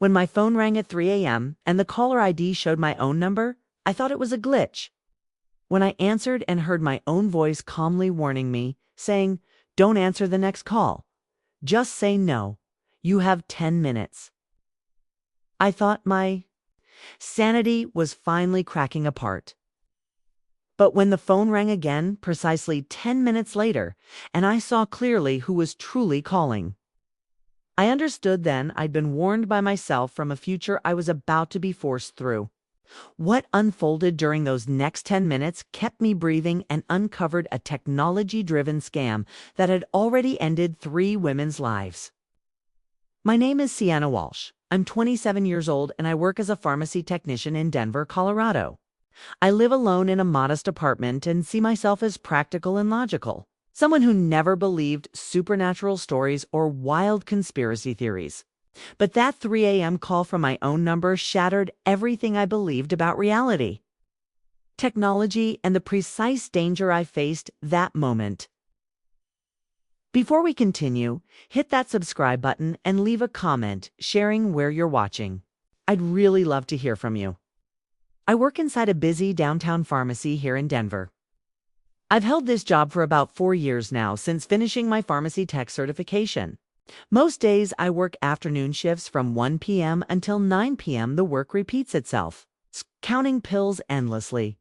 When my phone rang at 3 a.m. and the caller ID showed my own number, I thought it was a glitch. When I answered and heard my own voice calmly warning me, saying, "Don't answer the next call. Just say no. You have 10 minutes." I thought my sanity was finally cracking apart. But when the phone rang again, precisely 10 minutes later, and I saw clearly who was truly calling, I understood then I'd been warned by myself from a future I was about to be forced through. What unfolded during those next 10 minutes kept me breathing and uncovered a technology-driven scam that had already ended 3 women's lives. My name is Sienna Walsh. I'm 27 years old and I work as a pharmacy technician in Denver, Colorado. I live alone in a modest apartment and see myself as practical and logical. Someone who never believed supernatural stories or wild conspiracy theories. But that 3 a.m. call from my own number shattered everything I believed about reality, technology, and the precise danger I faced that moment. Before we continue, hit that subscribe button and leave a comment sharing where you're watching. I'd really love to hear from you. I work inside a busy downtown pharmacy here in Denver. I've held this job for about 4 years now since finishing my pharmacy tech certification. Most days I work afternoon shifts from 1 p.m. until 9 p.m. The work repeats itself. Counting pills endlessly,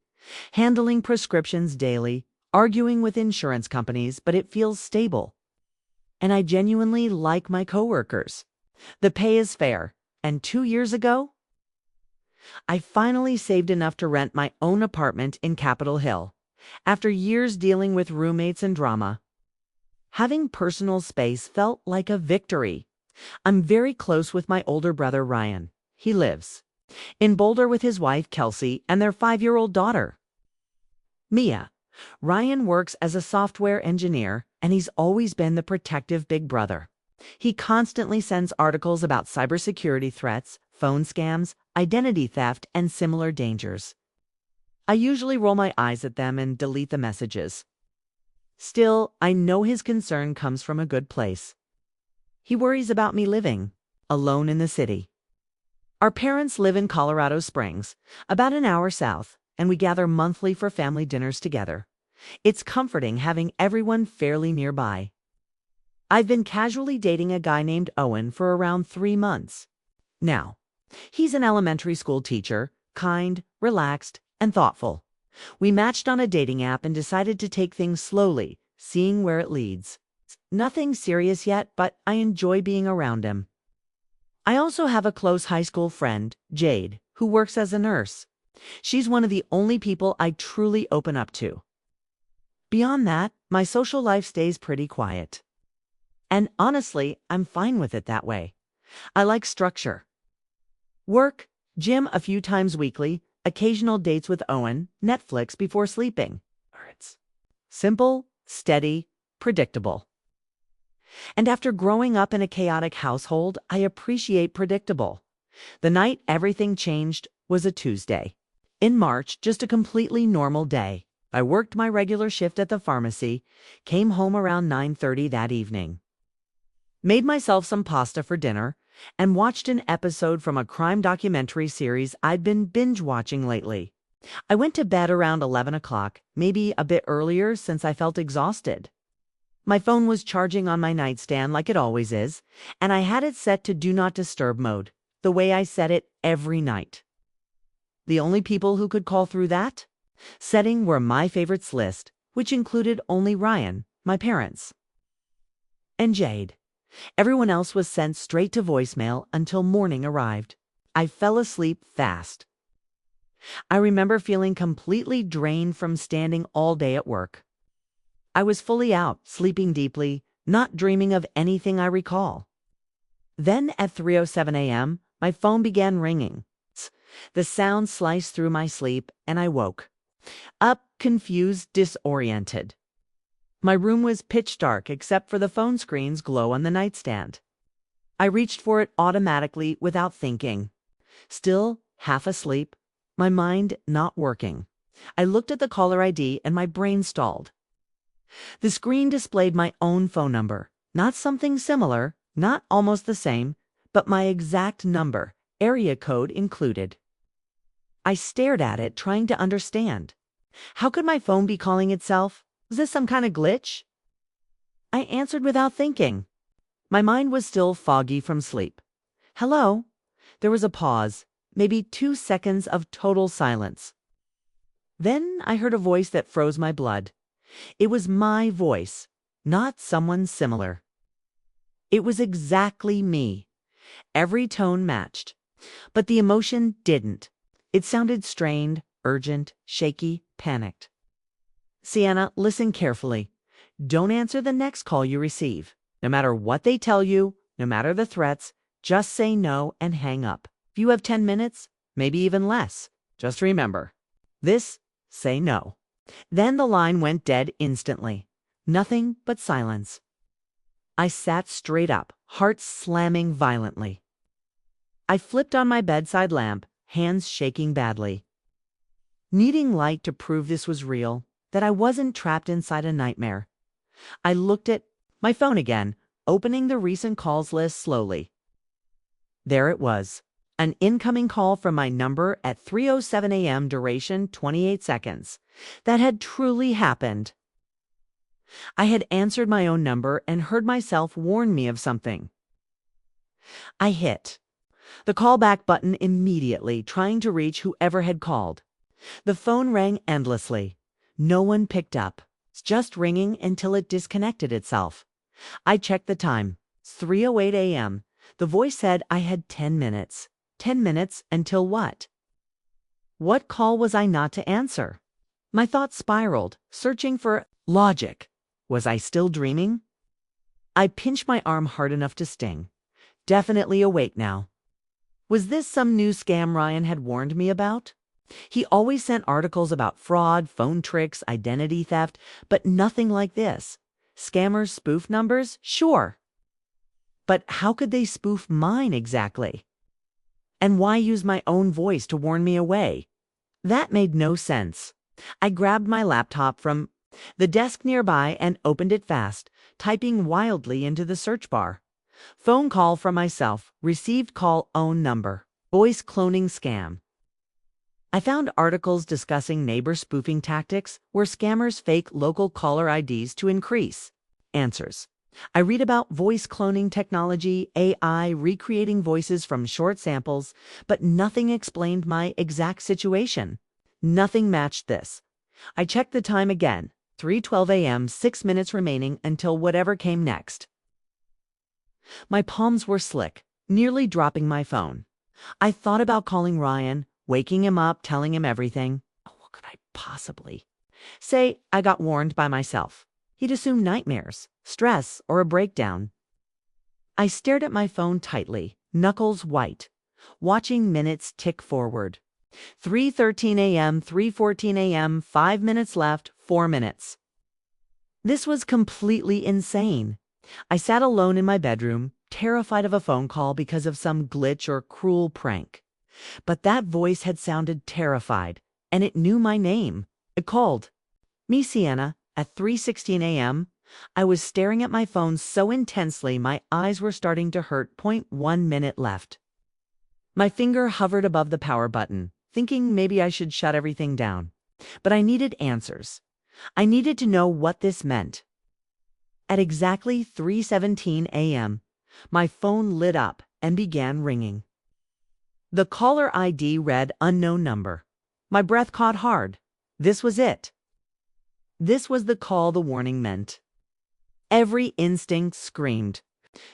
handling prescriptions daily, arguing with insurance companies, but it feels stable. And I genuinely like my coworkers. The pay is fair, and 2 years ago, I finally saved enough to rent my own apartment in Capitol Hill. After years dealing with roommates and drama, having personal space felt like a victory. I'm very close with my older brother, Ryan. He lives in Boulder with his wife, Kelsey, and their 5-year-old daughter, Mia. Ryan works as a software engineer, and he's always been the protective big brother. He constantly sends articles about cybersecurity threats, phone scams, identity theft, and similar dangers. I usually roll my eyes at them and delete the messages. Still, I know his concern comes from a good place. He worries about me living alone in the city. Our parents live in Colorado Springs, about an hour south, and we gather monthly for family dinners together. It's comforting having everyone fairly nearby. I've been casually dating a guy named Owen for around 3 months now. He's an elementary school teacher, kind, relaxed, and thoughtful. We matched on a dating app and decided to take things slowly, seeing where it leads. Nothing serious yet, but I enjoy being around him. I also have a close high school friend, Jade, who works as a nurse. She's one of the only people I truly open up to. Beyond that, my social life stays pretty quiet. And honestly, I'm fine with it that way. I like structure. Work, gym a few times weekly, occasional dates with Owen, Netflix before sleeping. It's simple, steady, predictable. And after growing up in a chaotic household, I appreciate predictable. The night everything changed was a Tuesday. In March, just a completely normal day. I worked my regular shift at the pharmacy, came home around 9:30 that evening, made myself some pasta for dinner, and watched an episode from a crime documentary series I'd been binge-watching lately. I went to bed around 11 o'clock, maybe a bit earlier since I felt exhausted. My phone was charging on my nightstand like it always is, and I had it set to Do Not Disturb mode, the way I set it every night. The only people who could call through that setting were my favorites list, which included only Ryan, my parents, and Jade. Everyone else was sent straight to voicemail until morning arrived. I fell asleep fast. I remember feeling completely drained from standing all day at work. I was fully out, sleeping deeply, not dreaming of anything I recall. Then at 3:07 a.m., my phone began ringing. The sound sliced through my sleep, and I woke up, confused, disoriented. My room was pitch dark except for the phone screen's glow on the nightstand. I reached for it automatically without thinking. Still half asleep, my mind not working. I looked at the caller ID and my brain stalled. The screen displayed my own phone number, not something similar, not almost the same, but my exact number, area code included. I stared at it, trying to understand. How could my phone be calling itself? Was this some kind of glitch? I answered without thinking. My mind was still foggy from sleep. Hello? There was a pause, maybe 2 seconds of total silence. Then I heard a voice that froze my blood. It was my voice, not someone similar. It was exactly me. Every tone matched, but the emotion didn't. It sounded strained, urgent, shaky, panicked. Sienna, listen carefully. Don't answer the next call you receive. No matter what they tell you, no matter the threats, just say no and hang up. If you have 10 minutes, maybe even less, just remember, say no. Then the line went dead instantly. Nothing but silence. I sat straight up, heart slamming violently. I flipped on my bedside lamp, hands shaking badly. Needing light to prove this was real, that I wasn't trapped inside a nightmare, I looked at my phone again, opening the recent calls list slowly. There it was, an incoming call from my number at 3:07 a.m. duration 28 seconds. That had truly happened. I had answered my own number and heard myself warn me of something. I hit the callback button immediately, trying to reach whoever had called. The phone rang endlessly. No one picked up. It's just ringing until it disconnected itself. I checked the time. It's 3:08 a.m. The voice said I had 10 minutes. 10 minutes until what? What call was I not to answer? My thoughts spiraled, searching for logic. Was I still dreaming? I pinched my arm hard enough to sting. Definitely awake now. Was this some new scam Ryan had warned me about? He always sent articles about fraud, phone tricks, identity theft, but nothing like this. Scammers spoof numbers? Sure. But how could they spoof mine exactly? And why use my own voice to warn me away? That made no sense. I grabbed my laptop from the desk nearby and opened it fast, typing wildly into the search bar. Phone call from myself, received call own number, voice cloning scam. I found articles discussing neighbor spoofing tactics where scammers fake local caller IDs to increase answers. I read about voice cloning technology, AI recreating voices from short samples, but nothing explained my exact situation. Nothing matched this. I checked the time again, 3:12 a.m., 6 minutes remaining until whatever came next. My palms were slick, nearly dropping my phone. I thought about calling Ryan, waking him up, telling him everything. What could I possibly say? I got warned by myself. He'd assume nightmares, stress, or a breakdown. I stared at my phone tightly, knuckles white, watching minutes tick forward. 3:13 a.m., 3:14 a.m., 5 minutes left, 4 minutes. This was completely insane. I sat alone in my bedroom, terrified of a phone call because of some glitch or cruel prank. But that voice had sounded terrified, and it knew my name. It called me Sienna at 3:16 a.m. I was staring at my phone so intensely my eyes were starting to hurt. 1 minute left. My finger hovered above the power button, thinking maybe I should shut everything down. But I needed answers. I needed to know what this meant. At exactly 3:17 a.m., my phone lit up and began ringing. The caller ID read unknown number. My breath caught hard. This was it. This was the call the warning meant. Every instinct screamed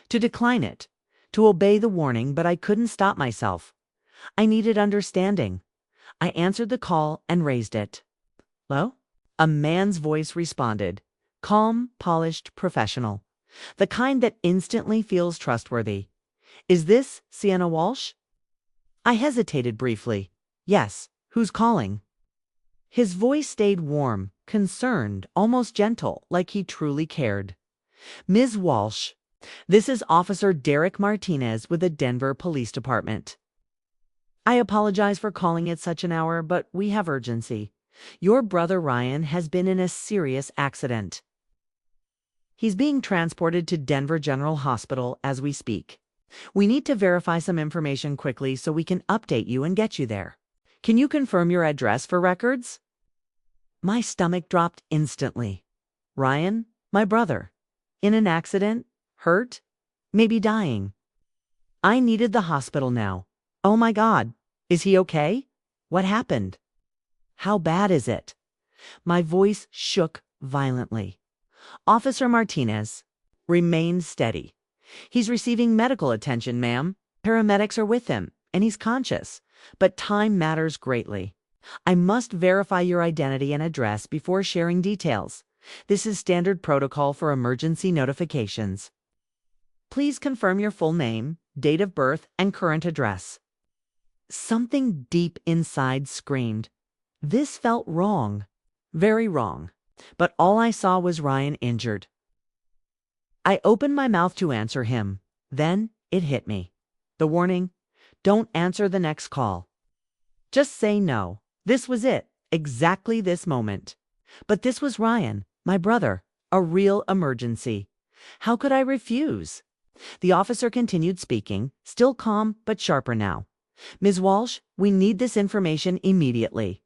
to decline it, to obey the warning, but I couldn't stop myself. I needed understanding. I answered the call and raised it. Hello? A man's voice responded. Calm, polished, professional. The kind that instantly feels trustworthy. Is this Sienna Walsh? I hesitated briefly. Yes. Who's calling? His voice stayed warm, concerned, almost gentle, like he truly cared. Ms. Walsh, this is Officer Derek Martinez with the Denver Police Department. I apologize for calling at such an hour, but we have urgency. Your brother Ryan has been in a serious accident. He's being transported to Denver General Hospital as we speak. We need to verify some information quickly so we can update you and get you there. Can you confirm your address for records? My stomach dropped instantly. Ryan, my brother. In an accident? Hurt? Maybe dying. I needed the hospital now. Oh my God. Is he okay? What happened? How bad is it? My voice shook violently. Officer Martinez, remain steady. He's receiving medical attention, ma'am. Paramedics are with him, and he's conscious. But time matters greatly. I must verify your identity and address before sharing details. This is standard protocol for emergency notifications. Please confirm your full name, date of birth, and current address. Something deep inside screamed. This felt wrong. Very wrong. But all I saw was Ryan injured. I opened my mouth to answer him. Then it hit me. The warning, don't answer the next call. Just say no. This was it, exactly this moment. But this was Ryan, my brother, a real emergency. How could I refuse? The officer continued speaking, still calm but sharper now. Ms. Walsh, we need this information immediately.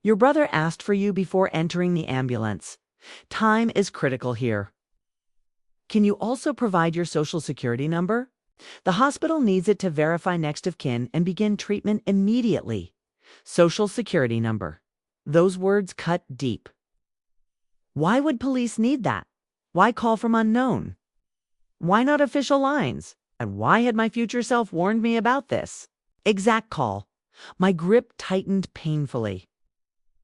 Your brother asked for you before entering the ambulance. Time is critical here. Can you also provide your social security number? The hospital needs it to verify next of kin and begin treatment immediately. Social security number. Those words cut deep. Why would police need that? Why call from unknown? Why not official lines? And why had my future self warned me about this? Exact call. My grip tightened painfully.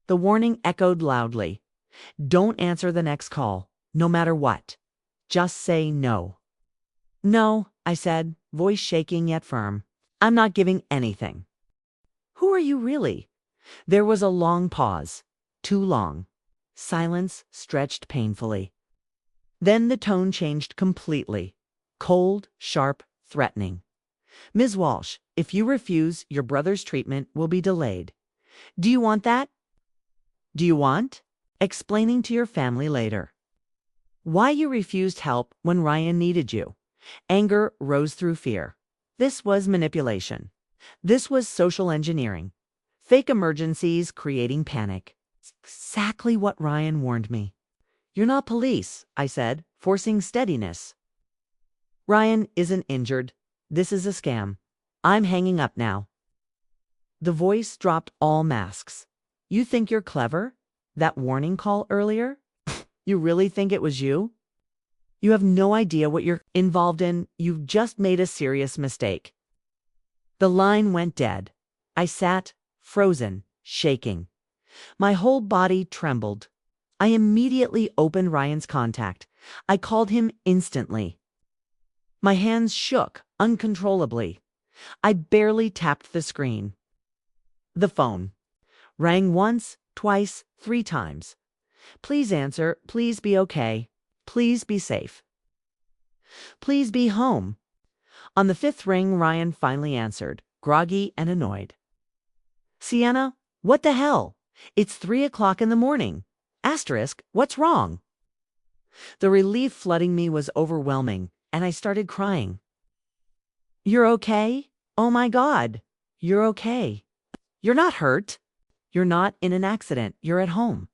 The warning echoed loudly. Don't answer the next call, no matter what. Just say no. No, I said, voice shaking yet firm. I'm not giving anything. Who are you really? There was a long pause. Too long. Silence stretched painfully. Then the tone changed completely. Cold, sharp, threatening. Ms. Walsh, if you refuse, your brother's treatment will be delayed. Do you want that? Do you want? Explaining to your family later. Why you refused help when Ryan needed you. Anger rose through fear. This was manipulation. This was social engineering. Fake emergencies creating panic. Exactly what Ryan warned me. You're not police, I said, forcing steadiness. Ryan isn't injured. This is a scam. I'm hanging up now. The voice dropped all masks. You think you're clever? That warning call earlier? You really think it was you? You have no idea what you're involved in. You've just made a serious mistake. The line went dead. I sat, frozen, shaking. My whole body trembled. I immediately opened Ryan's contact. I called him instantly. My hands shook uncontrollably. I barely tapped the screen. The phone rang once, twice, 3 times. Please answer. Please be okay. Please be safe. Please be home. On the 5th ring, Ryan finally answered, groggy and annoyed. Sienna, what the hell? It's 3 o'clock in the morning. Asterisk, what's wrong? The relief flooding me was overwhelming, and I started crying. You're okay? Oh my God. You're okay. You're not hurt. You're not in an accident. You're at home.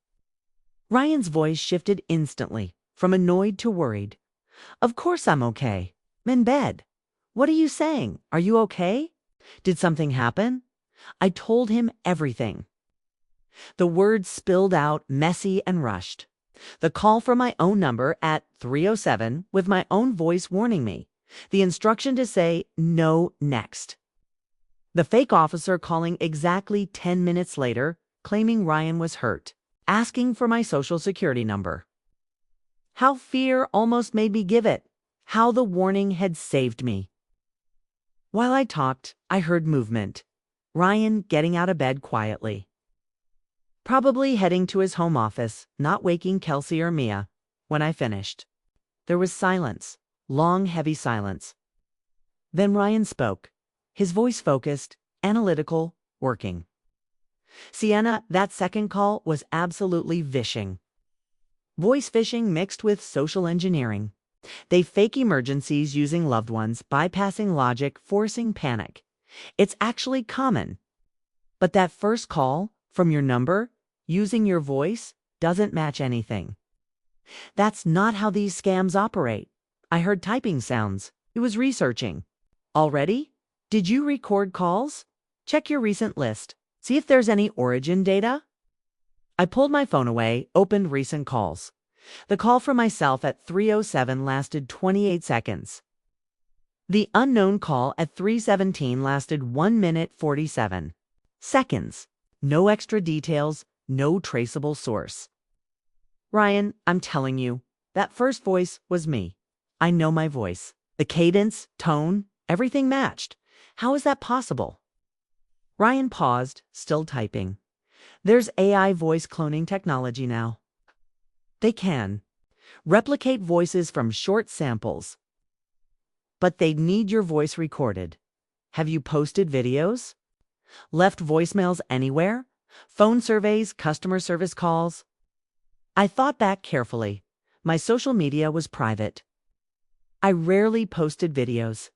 Ryan's voice shifted instantly, from annoyed to worried. Of course I'm okay. I'm in bed. What are you saying? Are you okay? Did something happen? I told him everything. The words spilled out, messy and rushed. The call from my own number at 3:07 with my own voice warning me. The instruction to say no next. The fake officer calling exactly 10 minutes later, claiming Ryan was hurt, asking for my social security number. How fear almost made me give it. How the warning had saved me. While I talked, I heard movement. Ryan getting out of bed quietly. Probably heading to his home office, not waking Kelsey or Mia. When I finished, there was silence, long, heavy silence. Then Ryan spoke, his voice focused, analytical, working. Sienna, that second call was absolutely vishing. Voice phishing mixed with social engineering. They fake emergencies using loved ones, bypassing logic, forcing panic. It's actually common. But that first call from your number, using your voice, doesn't match anything. That's not how these scams operate. I heard typing sounds. It was researching. Already? Did you record calls? Check your recent list. See if there's any origin data. I pulled my phone away, opened recent calls. The call from myself at 3:07 lasted 28 seconds. The unknown call at 3:17 lasted 1 minute 47 seconds. No extra details, no traceable source. Ryan, I'm telling you, that first voice was me. I know my voice. The cadence, tone, everything matched. How is that possible? Ryan paused, still typing. There's AI voice cloning technology now. They can replicate voices from short samples, but they'd need your voice recorded. Have you posted videos? Left voicemails anywhere? Phone surveys, customer service calls? I thought back carefully. My social media was private. I rarely posted videos.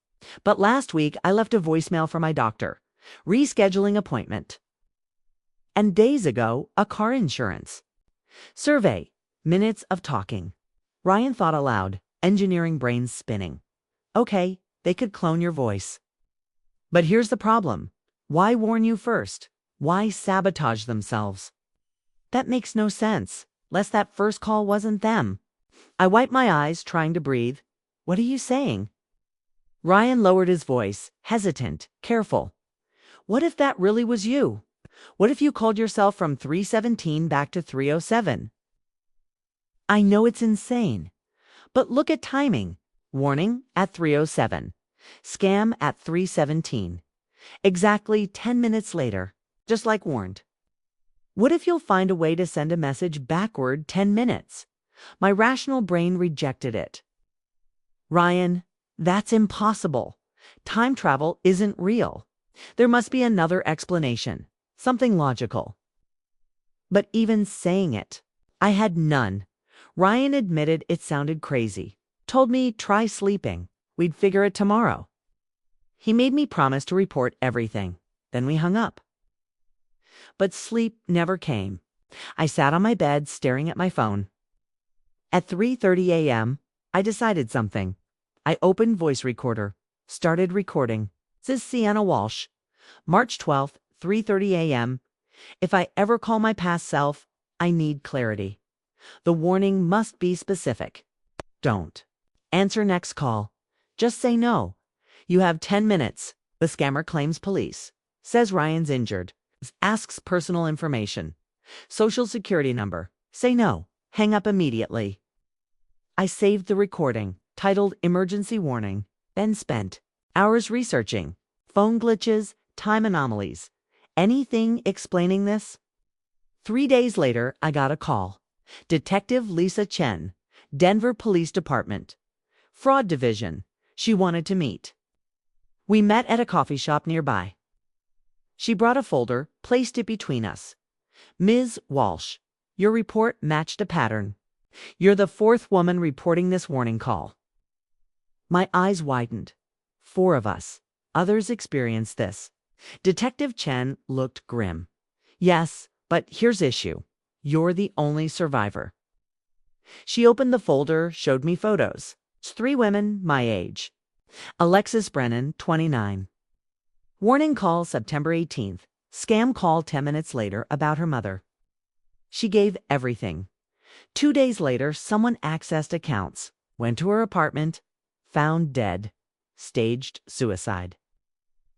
But last week I left a voicemail for my doctor, rescheduling appointment. And days ago, a car insurance survey, minutes of talking. Ryan thought aloud, engineering brains spinning. Okay, they could clone your voice. But here's the problem. Why warn you first? Why sabotage themselves? That makes no sense, lest that first call wasn't them. I wiped my eyes, trying to breathe. What are you saying? Ryan lowered his voice, hesitant, careful. What if that really was you? What if you called yourself from 3:17 back to 3:07? I know it's insane, but look at timing. Warning at 3:07. Scam at 3:17. Exactly 10 minutes later, just like warned. What if you'll find a way to send a message backward 10 minutes? My rational brain rejected it. Ryan, that's impossible. Time travel isn't real. There must be another explanation, something logical. But even saying it, I had none. Ryan admitted it sounded crazy. Told me try sleeping. We'd figure it tomorrow. He made me promise to report everything. Then we hung up. But sleep never came. I sat on my bed staring at my phone. At 3:30 a.m., I decided something. I opened voice recorder, started recording. This is Sienna Walsh. March 12th, 3:30 a.m. If I ever call my past self, I need clarity. The warning must be specific. Don't answer next call. Just say no. You have 10 minutes. The scammer claims police. Says Ryan's injured. Asks personal information. Social security number. Say no. Hang up immediately. I saved the recording, titled Emergency Warning, then spent hours researching phone glitches, time anomalies. Anything explaining this? 3 days later, I got a call. Detective Lisa Chen, Denver Police Department. Fraud Division. She wanted to meet. We met at a coffee shop nearby. She brought a folder, placed it between us. Ms. Walsh, your report matched a pattern. You're the fourth woman reporting this warning call. My eyes widened. 4 of us. Others experienced this. Detective Chen looked grim. Yes, but here's issue. You're the only survivor. She opened the folder, showed me photos. 3 women my age. Alexis Brennan, 29. Warning call September 18th. Scam call 10 minutes later about her mother. She gave everything. 2 days later, someone accessed accounts, went to her apartment, found dead, staged suicide.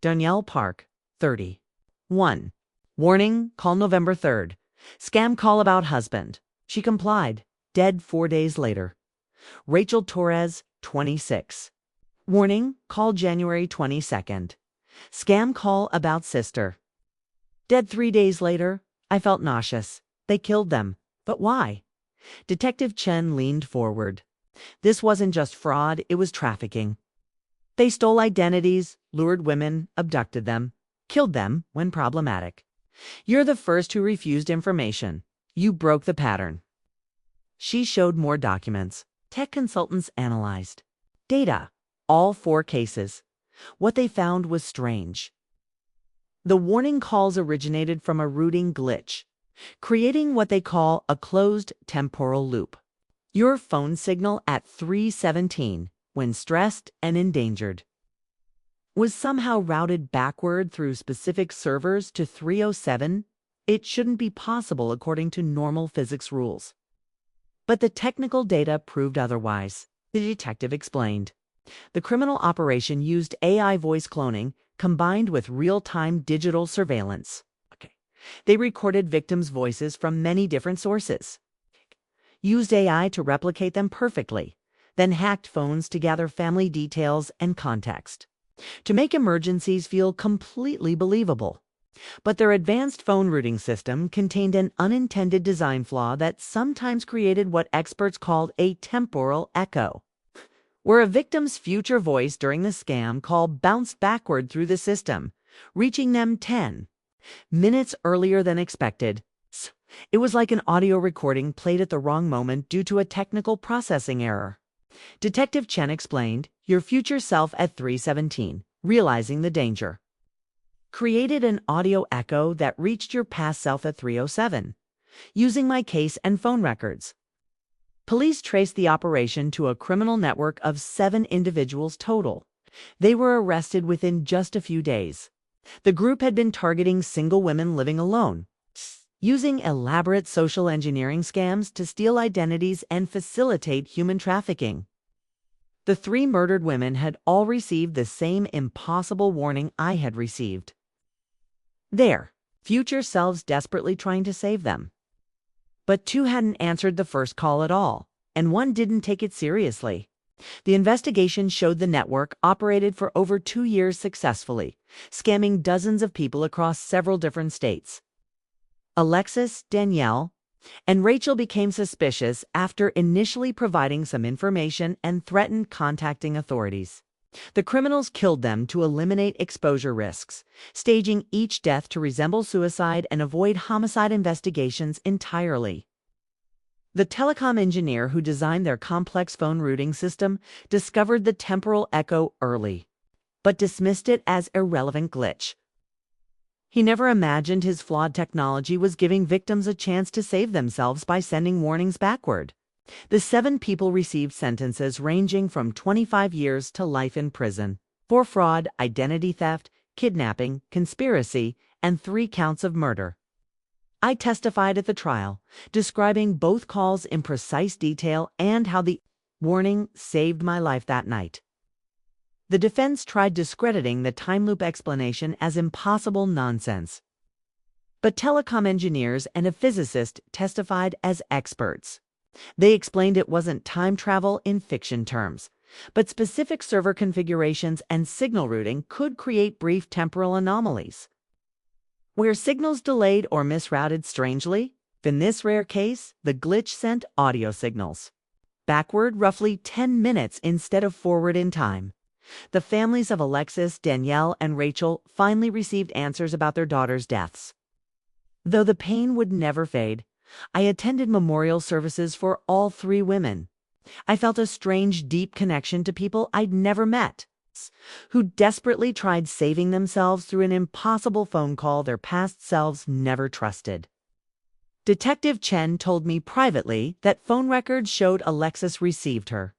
Danielle Park, 30. 1. Warning, call November 3rd. Scam call about husband. She complied, dead 4 days later. Rachel Torres, 26. Warning, call January 22nd. Scam call about sister. Dead 3 days later. I felt nauseous. They killed them. But why? Detective Chen leaned forward. This wasn't just fraud, it was trafficking. They stole identities, lured women, abducted them, killed them when problematic. You're the first who refused information. You broke the pattern. She showed more documents. Tech consultants analyzed data, all 4 cases. What they found was strange. The warning calls originated from a routing glitch, creating what they call a closed temporal loop. Your phone signal at 3:17, when stressed and endangered, was somehow routed backward through specific servers to 3:07. It shouldn't be possible according to normal physics rules. But the technical data proved otherwise, the detective explained. The criminal operation used AI voice cloning combined with real-time digital surveillance. They recorded victims' voices from many different sources, used AI to replicate them perfectly, then hacked phones to gather family details and context, to make emergencies feel completely believable. But their advanced phone routing system contained an unintended design flaw that sometimes created what experts called a temporal echo, where a victim's future voice during the scam call bounced backward through the system, reaching them 10 minutes earlier than expected. It was like an audio recording played at the wrong moment due to a technical processing error. Detective Chen explained, your future self at 3:17, realizing the danger, created an audio echo that reached your past self at 3:07, using my case and phone records. Police traced the operation to a criminal network of 7 individuals total. They were arrested within just a few days. The group had been targeting single women living alone, using elaborate social engineering scams to steal identities and facilitate human trafficking. The 3 murdered women had all received the same impossible warning I had received. Their future selves desperately trying to save them. But 2 hadn't answered the first call at all, and 1 didn't take it seriously. The investigation showed the network operated for over 2 years successfully, scamming dozens of people across several different states. Alexis, Danielle, and Rachel became suspicious after initially providing some information and threatened contacting authorities. The criminals killed them to eliminate exposure risks, staging each death to resemble suicide and avoid homicide investigations entirely. The telecom engineer who designed their complex phone routing system discovered the temporal echo early, but dismissed it as irrelevant glitch. He never imagined his flawed technology was giving victims a chance to save themselves by sending warnings backward. The 7 people received sentences ranging from 25 years to life in prison for fraud, identity theft, kidnapping, conspiracy, and 3 counts of murder. I testified at the trial, describing both calls in precise detail and how the warning saved my life that night. The defense tried discrediting the time loop explanation as impossible nonsense. But telecom engineers and a physicist testified as experts. They explained it wasn't time travel in fiction terms, but specific server configurations and signal routing could create brief temporal anomalies, where signals delayed or misrouted strangely. In this rare case, the glitch sent audio signals backward roughly 10 minutes instead of forward in time. The families of Alexis, Danielle, and Rachel finally received answers about their daughters' deaths. Though the pain would never fade, I attended memorial services for all 3 women. I felt a strange, deep connection to people I'd never met, who desperately tried saving themselves through an impossible phone call their past selves never trusted. Detective Chen told me privately that phone records showed Alexis received her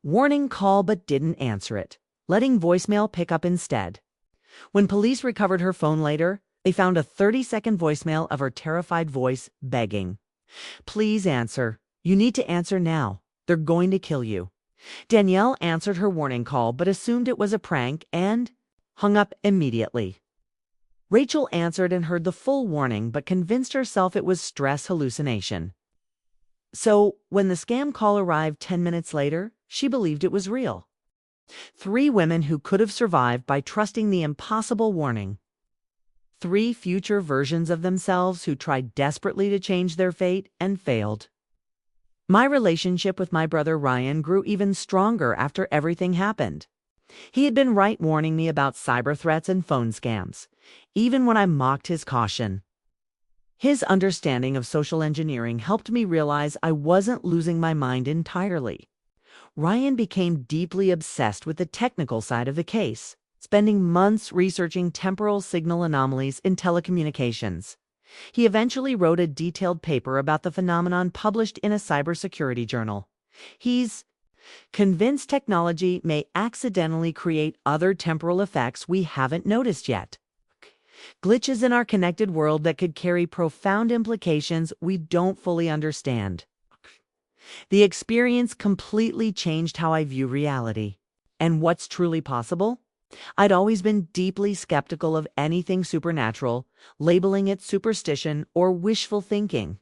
warning call but didn't answer it, letting voicemail pick up instead. When police recovered her phone later, they found a 30-second voicemail of her terrified voice begging, "Please answer. You need to answer now. They're going to kill you." Danielle answered her warning call but assumed it was a prank and hung up immediately. Rachel answered and heard the full warning but convinced herself it was stress hallucination. So, when the scam call arrived 10 minutes later, she believed it was real. 3 women who could have survived by trusting the impossible warning. 3 future versions of themselves who tried desperately to change their fate and failed. My relationship with my brother Ryan grew even stronger after everything happened. He had been right warning me about cyber threats and phone scams, even when I mocked his caution. His understanding of social engineering helped me realize I wasn't losing my mind entirely. Ryan became deeply obsessed with the technical side of the case, spending months researching temporal signal anomalies in telecommunications. He eventually wrote a detailed paper about the phenomenon published in a cybersecurity journal. He's convinced technology may accidentally create other temporal effects we haven't noticed yet. Glitches in our connected world that could carry profound implications we don't fully understand. The experience completely changed how I view reality. And what's truly possible? I'd always been deeply skeptical of anything supernatural, labeling it superstition or wishful thinking.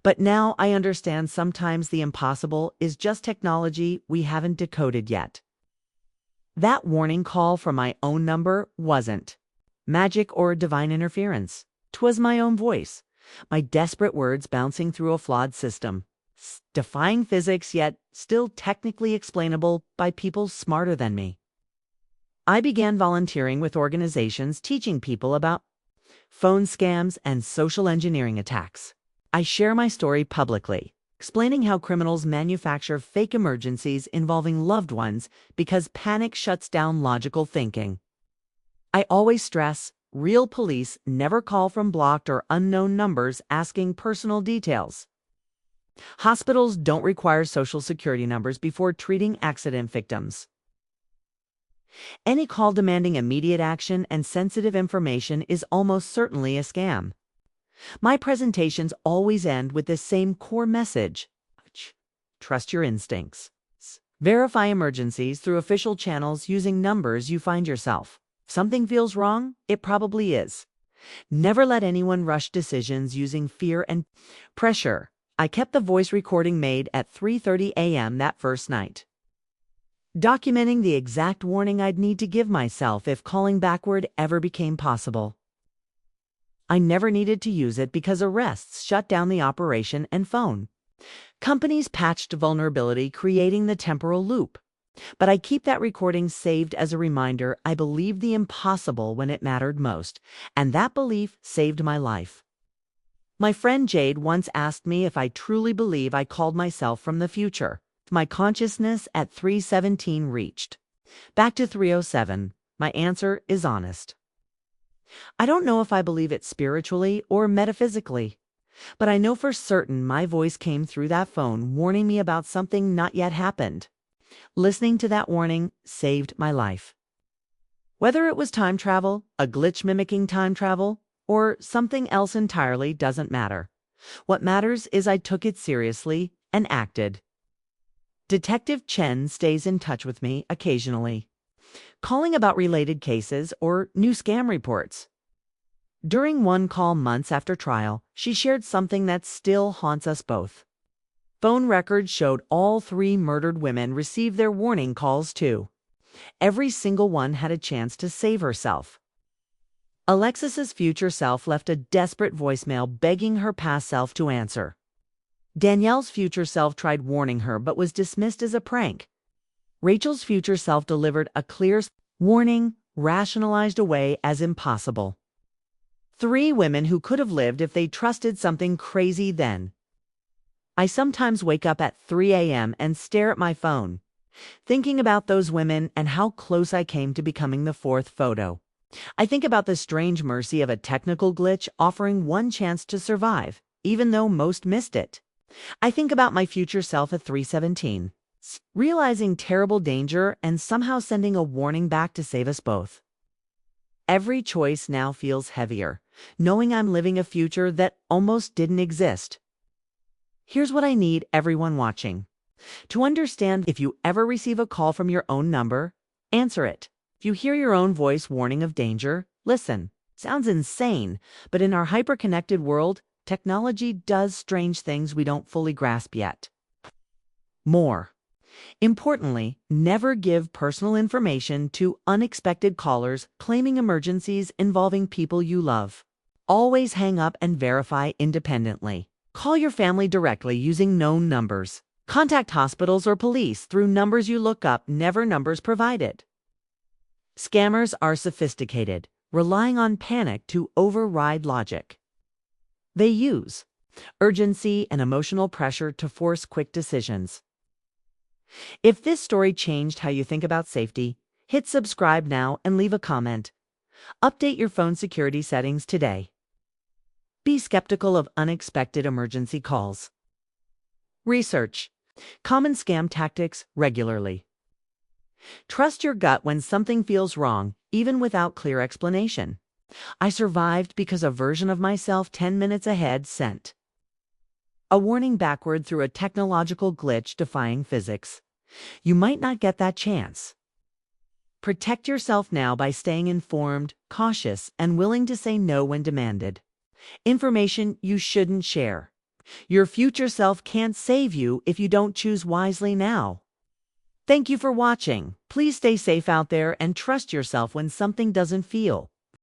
But now I understand sometimes the impossible is just technology we haven't decoded yet. That warning call from my own number wasn't magic or divine interference. 'Twas my own voice, my desperate words bouncing through a flawed system, defying physics yet still technically explainable by people smarter than me. I began volunteering with organizations teaching people about phone scams and social engineering attacks. I share my story publicly, explaining how criminals manufacture fake emergencies involving loved ones because panic shuts down logical thinking. I always stress, real police never call from blocked or unknown numbers asking personal details. Hospitals don't require social security numbers before treating accident victims. Any call demanding immediate action and sensitive information is almost certainly a scam. My presentations always end with this same core message. Trust your instincts. Verify emergencies through official channels using numbers you find yourself. If something feels wrong, it probably is. Never let anyone rush decisions using fear and pressure. I kept the voice recording made at 3:30 a.m. that first night, documenting the exact warning I'd need to give myself if calling backward ever became possible. I never needed to use it because arrests shut down the operation and phone. Companies patched vulnerability, creating the temporal loop. But I keep that recording saved as a reminder I believed the impossible when it mattered most, and that belief saved my life. My friend Jade once asked me if I truly believe I called myself from the future. My consciousness at 3:17 reached. Back to 3:07. My answer is honest. I don't know if I believe it spiritually or metaphysically, but I know for certain my voice came through that phone warning me about something not yet happened. Listening to that warning saved my life. Whether it was time travel, a glitch mimicking time travel, or something else entirely doesn't matter. What matters is I took it seriously and acted. Detective Chen stays in touch with me occasionally, calling about related cases or new scam reports. During one call months after trial, she shared something that still haunts us both. Phone records showed all 3 murdered women received their warning calls too. Every single one had a chance to save herself. Alexis's future self left a desperate voicemail begging her past self to answer. Danielle's future self tried warning her but was dismissed as a prank. Rachel's future self delivered a clear warning, rationalized away as impossible. 3 women who could have lived if they trusted something crazy then. I sometimes wake up at 3 a.m. and stare at my phone, thinking about those women and how close I came to becoming the 4th photo. I think about the strange mercy of a technical glitch offering one chance to survive, even though most missed it. I think about my future self at 3:17, realizing terrible danger and somehow sending a warning back to save us both. Every choice now feels heavier, knowing I'm living a future that almost didn't exist. Here's what I need everyone watching to understand: if you ever receive a call from your own number, answer it. If you hear your own voice warning of danger, listen. Sounds insane, but in our hyper-connected world, technology does strange things we don't fully grasp yet. More importantly, never give personal information to unexpected callers claiming emergencies involving people you love. Always hang up and verify independently. Call your family directly using known numbers. Contact hospitals or police through numbers you look up, never numbers provided. Scammers are sophisticated, relying on panic to override logic. They use urgency and emotional pressure to force quick decisions. If this story changed how you think about safety, hit subscribe now and leave a comment. Update your phone security settings today. Be skeptical of unexpected emergency calls. Research common scam tactics regularly. Trust your gut when something feels wrong, even without clear explanation. I survived because a version of myself 10 minutes ahead sent a warning backward through a technological glitch defying physics. You might not get that chance. Protect yourself now by staying informed, cautious, and willing to say no when demanded. Information you shouldn't share. Your future self can't save you if you don't choose wisely now. Thank you for watching. Please stay safe out there and trust yourself when something doesn't feel